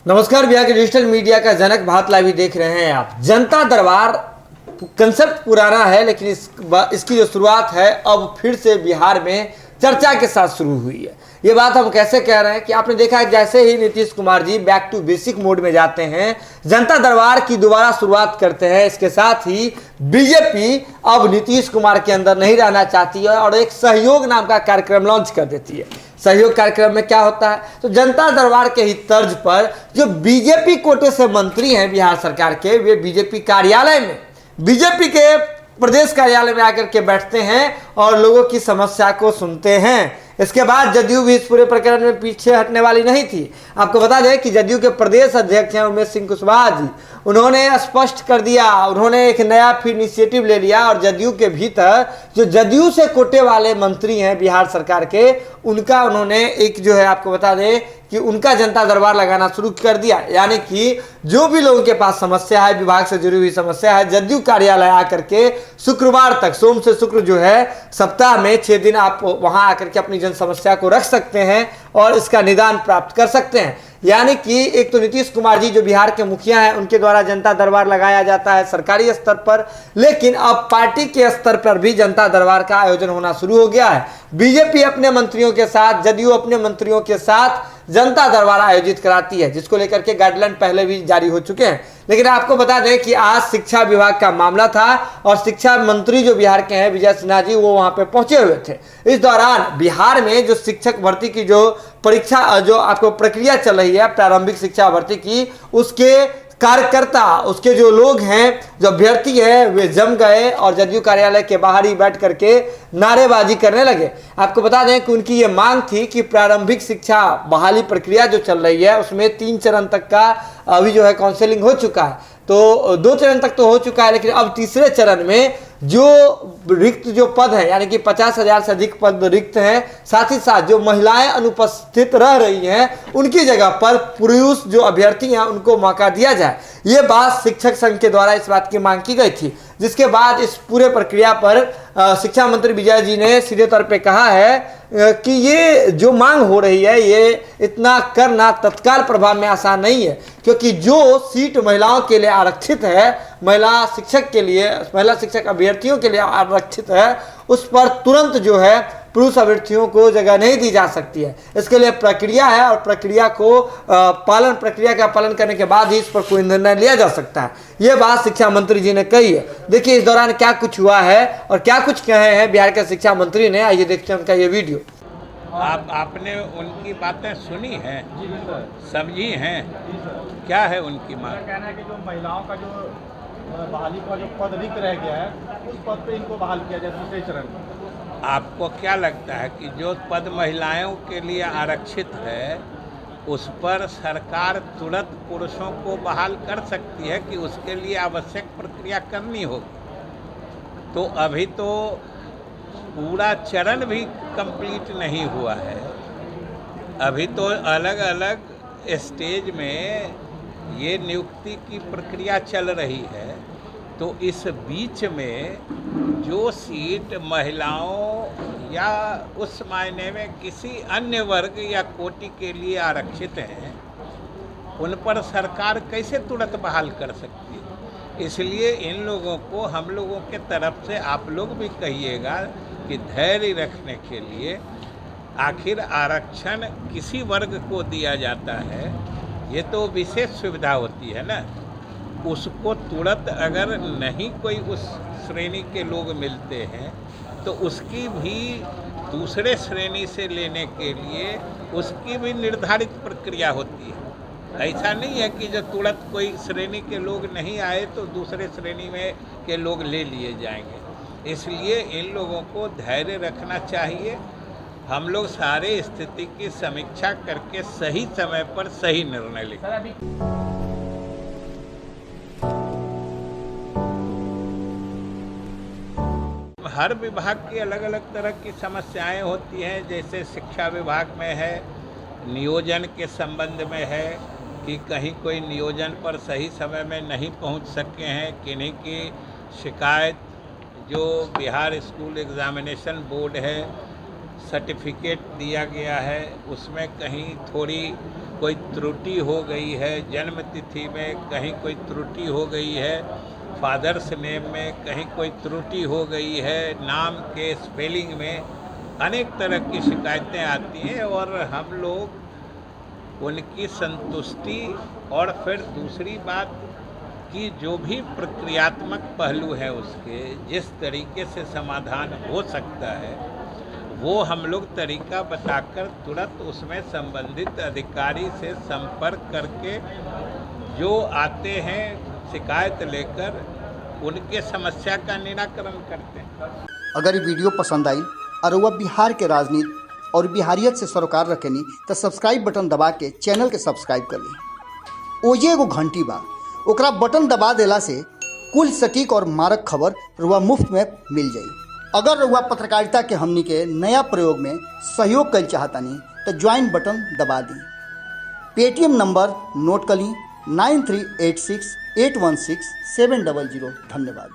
नमस्कार, बिहार के digital media का जनक भारत लाइव देख रहे हैं आप। जनता दरबार कंसेप्ट पुराना है, लेकिन इसकी जो शुरुआत है अब फिर से बिहार में चर्चा के साथ शुरू हुई है। ये बात हम कैसे कह रहे हैं कि आपने देखा है जैसे ही Nitish Kumar ji back to basic mode में जाते हैं, जनता दरबार की दोबारा शुरुआत करते हैं, इसके साथ ही बीजेपी अब नीतीश कुमार के अंदर नहीं रहना चाहती है और एक सहयोग नाम का कार्यक्रम लॉन्च कर देती है। सहयोग कार्यक्रम में क्या होता है, तो जनता दरबार के ही तर्ज पर जो बीजेपी कोटे से मंत्री हैं बिहार सरकार के, वे बीजेपी कार्यालय में, बीजेपी के प्रदेश कार्यालय में आकर के बैठते हैं और लोगों की समस्या को सुनते हैं। इसके बाद जदयू भी इस पूरे प्रकरण में पीछे हटने वाली नहीं थी। आपको बता दें कि जदयू के प्रदेश अध्यक्ष हैं उमेश सिंह कुशवाहा जी, उन्होंने स्पष्ट कर दिया, उन्होंने एक नया फिर इनिशिएटिव ले लिया और जदयू के भीतर जो जदयू से कोटे वाले मंत्री हैं बिहार सरकार के, उनका उन्होंने एक जो है आपको बता दें कि उनका जनता दरबार लगाना शुरू कर दिया। यानी कि जो भी लोगों के पास समस्या है, विभाग से जुड़ी हुई समस्या है, जदयू कार्यालय आकर के शुक्रवार तक, सोम से शुक्र जो है सप्ताह में 6 दिन आप वहां आकर के अपनी जन समस्या को रख सकते हैं और इसका निदान प्राप्त कर सकते हैं। यानी कि एक तो नीतीश कुमार जी जो बिहार के मुखिया हैं, उनके द्वारा जनता दरबार लगाया जाता है सरकारी स्तर पर, लेकिन अब पार्टी के स्तर पर भी जनता दरबार का आयोजन होना शुरू हो गया है। बीजेपी अपने मंत्रियों के साथ, जदयू अपने मंत्रियों के साथ जनता दरबार आयोजित कराती है, जिसको लेकर के गाइडलाइन पहले भी जारी हो चुके हैं। लेकिन आपको बता दें कि आज शिक्षा विभाग का मामला था और शिक्षा मंत्री जो बिहार के हैं विजय सिन्हा जी, वो वहां पे पहुंचे हुए थे। इस दौरान बिहार में जो शिक्षक भर्ती की जो परीक्षा, जो आपको प्रक्रिया चल रही है प्रारंभिक शिक्षा भर्ती की, उसके कार्यकर्ता, उसके जो लोग हैं, जो अभ्यर्थी हैं, वे जम गए और जदयू कार्यालय के बाहर ही बैठ करके नारेबाजी करने लगे। आपको बता दें कि उनकी ये मांग थी कि प्रारंभिक शिक्षा बहाली प्रक्रिया जो चल रही है उसमें 3 चरण तक का अभी जो है काउंसलिंग हो चुका है, तो 2 चरण तक तो हो चुका है, लेकिन अब तीसरे चरण में जो रिक्त जो पद है, यानी कि 50,000 से अधिक पद रिक्त हैं, साथ ही साथ जो महिलाएं अनुपस्थित रह रही हैं उनकी जगह पर पुरुष जो अभ्यर्थी हैं उनको मौका दिया जाए। ये बात शिक्षक संघ के द्वारा इस बात की मांग की गई थी, जिसके बाद इस पूरे प्रक्रिया पर शिक्षा मंत्री विजय जी ने सीधे तौर पे कहा है कि ये जो मांग हो रही है ये इतना करना तत्काल प्रभाव में आसान नहीं है, क्योंकि जो सीट महिलाओं के लिए आरक्षित है, महिला शिक्षक के लिए, महिला शिक्षक अभ्यर्थियों के लिए आरक्षित है, उस पर तुरंत जो है पुरुष अभ्यर्थियों को जगह नहीं दी जा सकती है। इसके लिए प्रक्रिया है और प्रक्रिया का पालन करने के बाद ही इस पर कोई निर्णय लिया जा सकता है। ये बात शिक्षा मंत्री जी ने कही है। देखिए इस दौरान क्या कुछ हुआ है और क्या कुछ कहे हैं बिहार के शिक्षा मंत्री ने, आइए देखते हैं उनका ये वीडियो। आपने उनकी बातें सुनी हैं, समझी हैं, क्या है उनकी मांग? कहना है कि जो महिलाओं का जो बहाली का जो पद रिक्त रह गया है, उस पद पे इनको बहाल किया जाए दूसरे चरण में। आपको क्या लगता है कि जो पद महिलाओं के लिए आरक्षित है उस पर सरकार तुरंत पुरुषों को बहाल कर सकती है कि उसके लिए आवश्यक प्रक्रिया करनी होगी? तो अभी तो पूरा चरण भी कंप्लीट नहीं हुआ है, अभी तो अलग अलग स्टेज में ये नियुक्ति की प्रक्रिया चल रही है। तो इस बीच में जो सीट महिलाओं या उस मायने में किसी अन्य वर्ग या कोटि के लिए आरक्षित हैं, उन पर सरकार कैसे तुरंत बहाल कर सकती है? इसलिए इन लोगों को, हम लोगों के तरफ से आप लोग भी कहिएगा कि धैर्य रखने के लिए, आखिर आरक्षण किसी वर्ग को दिया जाता है, ये तो विशेष सुविधा होती है ना, उसको तुरंत अगर नहीं कोई उस श्रेणी के लोग मिलते हैं तो उसकी भी दूसरे श्रेणी से लेने के लिए उसकी भी निर्धारित प्रक्रिया होती है। ऐसा नहीं है कि जो तुरंत कोई श्रेणी के लोग नहीं आए तो दूसरे श्रेणी में के लोग ले लिए जाएंगे। इसलिए इन लोगों को धैर्य रखना चाहिए। हम लोग सारे स्थिति की समीक्षा करके सही समय पर सही निर्णय लेंगे। हर विभाग की अलग अलग तरह की समस्याएं होती हैं। जैसे शिक्षा विभाग में है, नियोजन के संबंध में है कि कहीं कोई नियोजन पर सही समय में नहीं पहुंच सके हैं, किन्हीं की शिकायत जो बिहार स्कूल एग्जामिनेशन बोर्ड है सर्टिफिकेट दिया गया है उसमें कहीं थोड़ी कोई त्रुटि हो गई है, जन्म तिथि में कहीं कोई त्रुटि हो गई है, फादर्स नेम में कहीं कोई त्रुटि हो गई है, नाम के स्पेलिंग में अनेक तरह की शिकायतें आती हैं और हम लोग उनकी संतुष्टि और फिर दूसरी बात कि जो भी प्रक्रियात्मक पहलू है उसके जिस तरीके से समाधान हो सकता है वो हम लोग तरीका बताकर तुरंत उसमें संबंधित अधिकारी से संपर्क करके जो आते हैं शिकायत लेकर उनके समस्या का निराकरण करते हैं। अगर ये वीडियो पसंद आई और वह बिहार के राजनीति और बिहारियत से सरोकार रखेनी तो सब्सक्राइब बटन दबा के चैनल के सब्सक्राइब कर ली। ओजे एगो घंटी बा ओकरा बटन दबा देला से कुल सटीक और मारक खबर रुआ मुफ्त में मिल जाई। अगर रुआ पत्रकारिता के हमनी के नया प्रयोग में सहयोग कर चाहतानी तो ज्वाइन बटन दबा दी। पेटीएम नंबर नोट कर ली 9386816700। धन्यवाद।